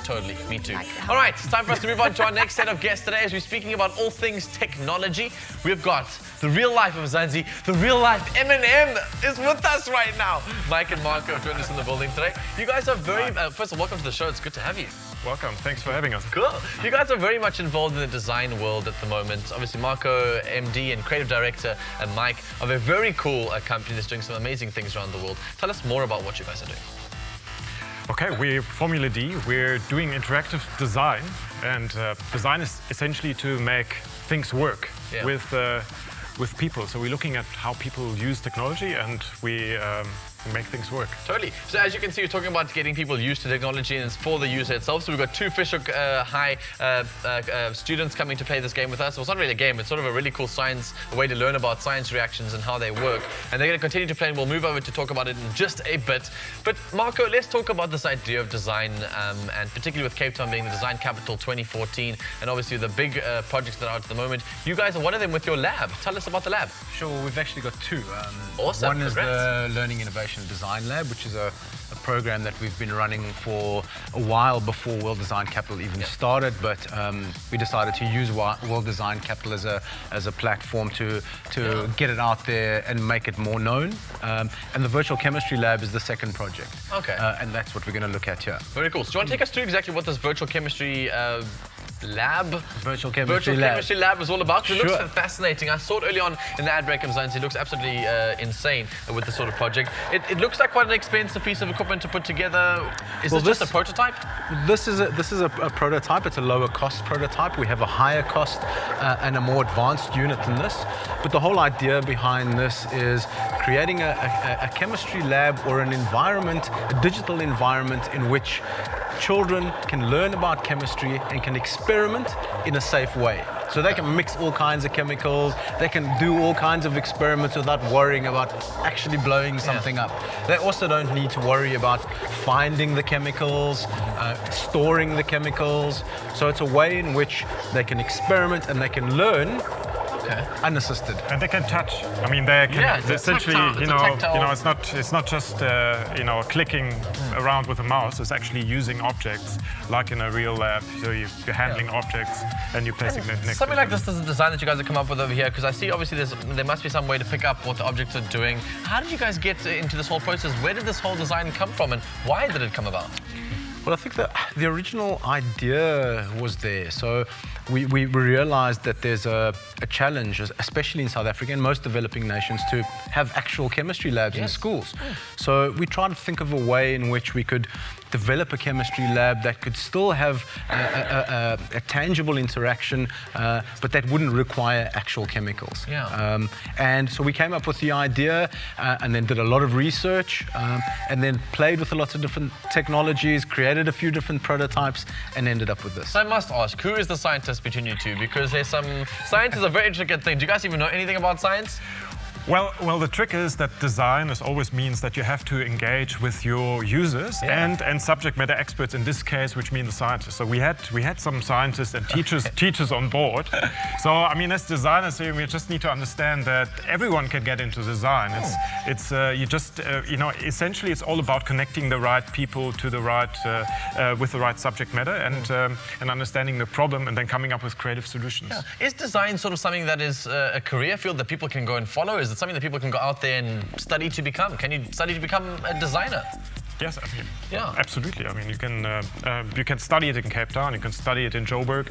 Totally, me too. All right, it's time for us to move on to our next set of guests today as we're speaking about all things technology. We've got the real life of Zanzi, the real life M&M is with us right now. Mike and Marco have joined us in the building today. You guys are very, first of all, welcome to the show. It's good to have you. Welcome, thanks for having us. Cool. You guys are very much involved in the design world at the moment. Obviously, Marco, MD and creative director, and Mike of a very cool company that's doing some amazing things around the world. Tell us more about what you guys are doing. Okay, we're Formula D. We're doing interactive design, and design is essentially to make things work with people. So we're looking at how people use technology, and we make things work. Totally. So as you can see, we're talking about getting people used to technology, and it's for the user itself. So we've got two Fisher High students coming to play this game with us. Well, it's not really a game, it's sort of a really cool science, a way to learn about science reactions and how they work. And they're going to continue to play, and we'll move over to talk about it in just a bit. But Marco, let's talk about this idea of design, and particularly with Cape Town being the Design Capital 2014, and obviously the big projects that are out at the moment. You guys are one of them with your lab. Tell us about the lab. Sure, we've actually got two. Awesome. One is the Learning Innovation Design Lab, which is a program that we've been running for a while before World Design Capital even started, but we decided to use World Design Capital as a platform to get it out there and make it more known. And the Virtual Chemistry Lab is the second project. Okay. And that's what we're going to look at here. Very cool. So do you want to take us through exactly what this Virtual Chemistry Virtual Chemistry Lab is all about? It looks Sure. fascinating. I saw it early on in the ad break of Zanzi. It looks absolutely insane with this sort of project. It looks like quite an expensive piece of equipment to put together. Is this just a prototype? This is a prototype. It's a lower cost prototype. We have a higher cost and a more advanced unit than this. But the whole idea behind this is creating a chemistry lab or an environment, a digital environment in which children can learn about chemistry and can experiment in a safe way. So they can mix all kinds of chemicals, they can do all kinds of experiments without worrying about actually blowing something up. They also don't need to worry about finding the chemicals, storing the chemicals. So it's a way in which they can experiment and they can learn unassisted. And they can touch. I mean, they can essentially, it's not just clicking around with a mouse. It's actually using objects like in a real lab. So you're handling objects and you're placing them next. Something like this is a design that you guys have come up with over here, because I see obviously there must be some way to pick up what the objects are doing. How did you guys get into this whole process? Where did this whole design come from, and why did it come about? Well, I think that the original idea was there. So we realized that there's a challenge, especially in South Africa and most developing nations, to have actual chemistry labs in schools. So we tried to think of a way in which we could develop a chemistry lab that could still have a tangible interaction, but that wouldn't require actual chemicals. And so we came up with the idea and then did a lot of research and then played with lots of different technologies, created a few different prototypes, and ended up with this. So I must ask, who is the scientist between you two? Because there's science is a very intricate thing. Do you guys even know anything about science? Well, the trick is that design always means that you have to engage with your users and subject matter experts in this case, which mean the scientists. So we had some scientists and teachers on board. So I mean, as designers, we just need to understand that everyone can get into design. Essentially, it's all about connecting the right people to the right with the right subject matter and understanding the problem and then coming up with creative solutions. Is design sort of something that is a career field that people can go and follow? Is it something that people can go out there and study to become? Can you study to become a designer? Yes, I mean, absolutely. I mean, you can study it in Cape Town, you can study it in Joburg,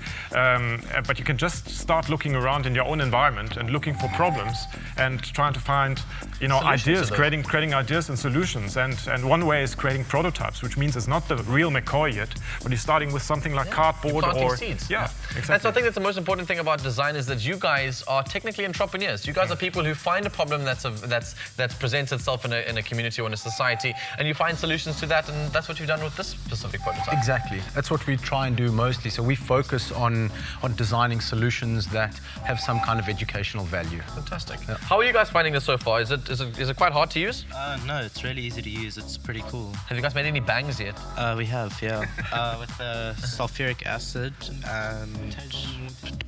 but you can just start looking around in your own environment and looking for problems and trying to find, ideas, creating ideas and solutions. And one way is creating prototypes, which means it's not the real McCoy yet, but you're starting with something like cardboard or seeds. Exactly. And so I think that's the most important thing about design is that you guys are technically entrepreneurs. You guys are people who find a problem that presents itself in a community or in a society, and you find solutions to that, and that's what you've done with this specific prototype. Exactly. That's what we try and do mostly. So we focus on designing solutions that have some kind of educational value. Fantastic. How are you guys finding this so far? Is it quite hard to use? No, it's really easy to use. It's pretty cool. Have you guys made any bangs yet? We have, with sulfuric acid and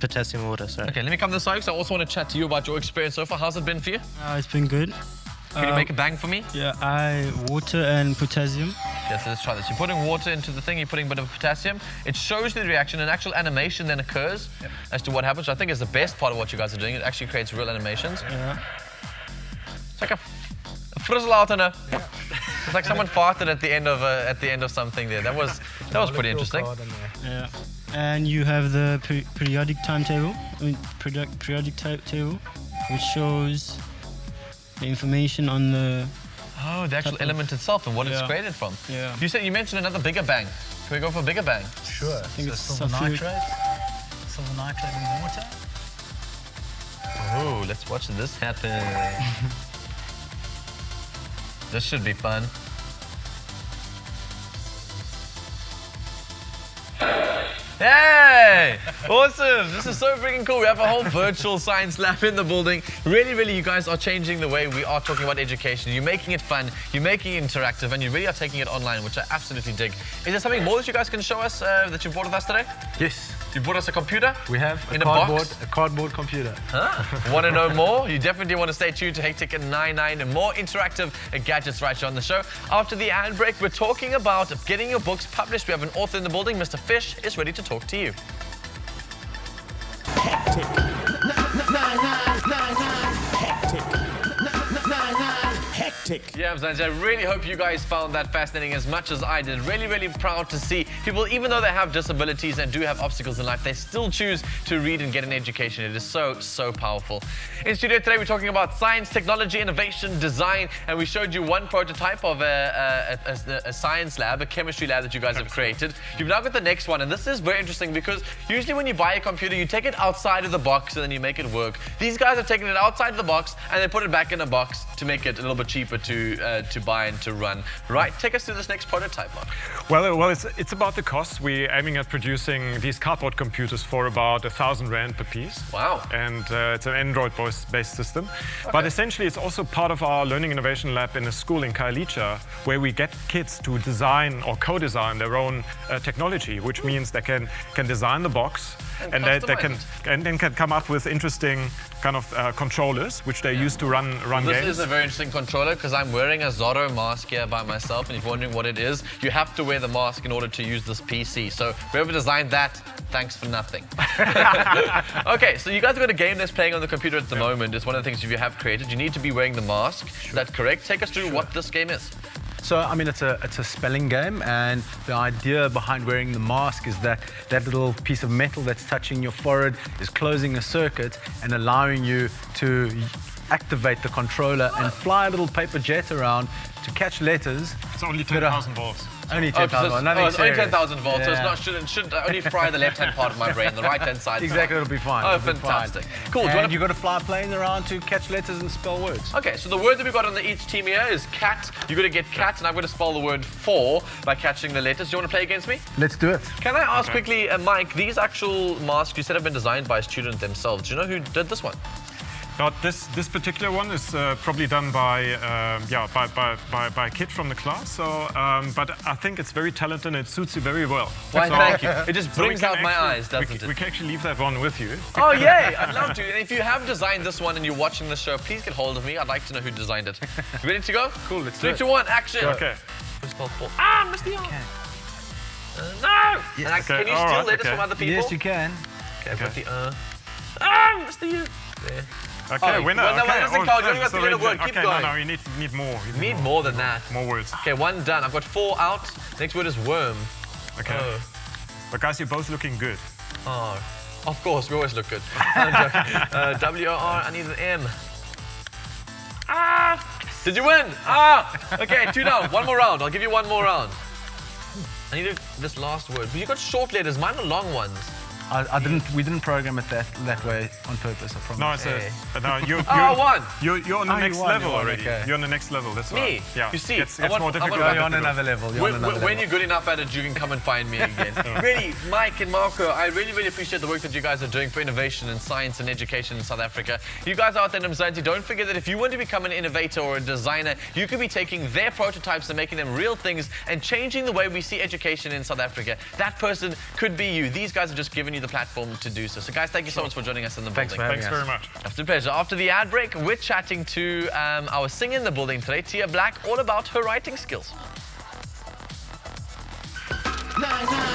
potassium water, sorry. Okay, let me come this side because I also want to chat to you about your experience so far. How's it been for you? It's been good. Can you make a bang for me? Yeah, water and potassium. Yes, let's try this. You're putting water into the thing, you're putting a bit of potassium. It shows the reaction, an actual animation then occurs as to what happens, which I think is the best part of what you guys are doing. It actually creates real animations. Yeah. It's like a frizzle out and a... It's like someone farted at the end of something there. That was pretty interesting. Yeah. And you have the periodic timetable. I mean, periodic table, which shows the information on the... Oh, the actual element itself and what it's created from. Yeah. You mentioned another bigger bang. Can we go for a bigger bang? Sure. I think it's silver nitrate. Silver nitrate in water. Oh, let's watch this happen. This should be fun. Hey! Awesome! This is so freaking cool. We have a whole virtual science lab in the building. Really, you guys are changing the way we are talking about education. You're making it fun, you're making it interactive, and you really are taking it online, which I absolutely dig. Is there something more that you guys can show us that you brought with us today? Yes. You brought us a computer? We have in a box? cardboard computer. Want to know more? You definitely want to stay tuned to Hectic and 99 and more interactive gadgets right here on the show. After the ad break, we're talking about getting your books published. We have an author in the building. Mr. Fish is ready to talk to you. Hectic. 999 hectic. 999 hectic. Yeah, I really hope you guys found that fascinating as much as I did. Really proud to see people, even though they have disabilities and do have obstacles in life, they still choose to read and get an education. It is so powerful. In studio today, we're talking about science, technology, innovation, design, and we showed you one prototype of a science lab, a chemistry lab that you guys have created. You've now got the next one, and this is very interesting because usually when you buy a computer, you take it outside of the box and then you make it work. These guys have taken it outside of the box and they put it back in a box to make it a little bit cheaper to buy and to run. Right, take us through this next prototype, Mark. Well, it's about the cost. We're aiming at producing these cardboard computers for about 1,000 Rand per piece. Wow. And it's an Android-based system. Okay. But essentially, it's also part of our Learning Innovation Lab in a school in Khayelitsha, where we get kids to design or co-design their own technology, which means they can design the box and they can come up with interesting kind of controllers, which they use to run games. This is a very interesting controller because I'm wearing a Zorro mask here by myself, and if you're wondering what it is, you have to wear the mask in order to use this PC. So whoever designed that, thanks for nothing. Okay, so you guys have got a game that's playing on the computer at the moment. It's one of the things you have created. You need to be wearing the mask. Is that correct? Take us through what this game is. So, I mean, it's a spelling game, and the idea behind wearing the mask is that that little piece of metal that's touching your forehead is closing a circuit and allowing you to activate the controller and fly a little paper jet around to catch letters. It's only 10,000 volts. Only 10,000. It's only 10,000 volts, so it's not shouldn't only fry the left-hand part of my brain, the right-hand side. Exactly, it'll be fine. Oh, fantastic. Cool. And you've got to fly planes around to catch letters and spell words. Okay, so the word that we've got on each team here is cat. You've got to get cat, and I've got to spell the word for by catching the letters. Do you want to play against me? Let's do it. Can I ask quickly, Mike, these actual masks you said have been designed by students themselves. Do you know who did this one? Now, this particular one is probably done by a kid from the class. So, but I think it's very talented and it suits you very well. Why, so, thank you. It just brings out my eyes, doesn't it? We can actually leave that one with you. Oh, yay! I'd love to. And if you have designed this one and you're watching the show, please get hold of me. I'd like to know who designed it. You ready to go? Cool, let's do it. 3, 2, 1, action! Okay. Who's called for? Ah, missed the arm. No! Yes. Can you steal letters from other people? Yes, you can. Okay, I've got the missed the U. There. Okay, Oh, winner. well, no, Okay. it doesn't count. You only got to get a word. Keep okay, going. No, you need more. You Need more than that. More words. Okay, 1 done. I've got 4 out. Next word is worm. Okay. Oh. But guys, you're both looking good. Oh, of course, we always look good. W-O-R, I need an M. Ah! Did you win? Ah! Okay, 2 down. 1 more round. I'll give you 1 more round. I need this last word. But you got short letters. Mine are long ones. We didn't program it that way on purpose, I promise. No, it's Okay. you're Oh, 1. You're on the next you won, level you won, already. okay. You're on the next level. That's Me? right. Yeah. You see, it's I want- more I difficult. want- You're on than another level. When you're good enough at it, you can come and find me again. Really, Mike and Marco, I really appreciate the work that you guys are doing for innovation and science and education in South Africa. You guys out there in Mzansi, don't forget that if you want to become an innovator or a designer, you could be taking their prototypes and making them real things and changing the way we see education in South Africa. That person could be you. These guys have just given you the platform to do so. So guys, thank you so much for joining us in the Thanks building. for having Thanks very much. It's a pleasure. After the ad break, we're chatting to our singer in the building today, Tia Black, all about her writing skills. Nine, nine.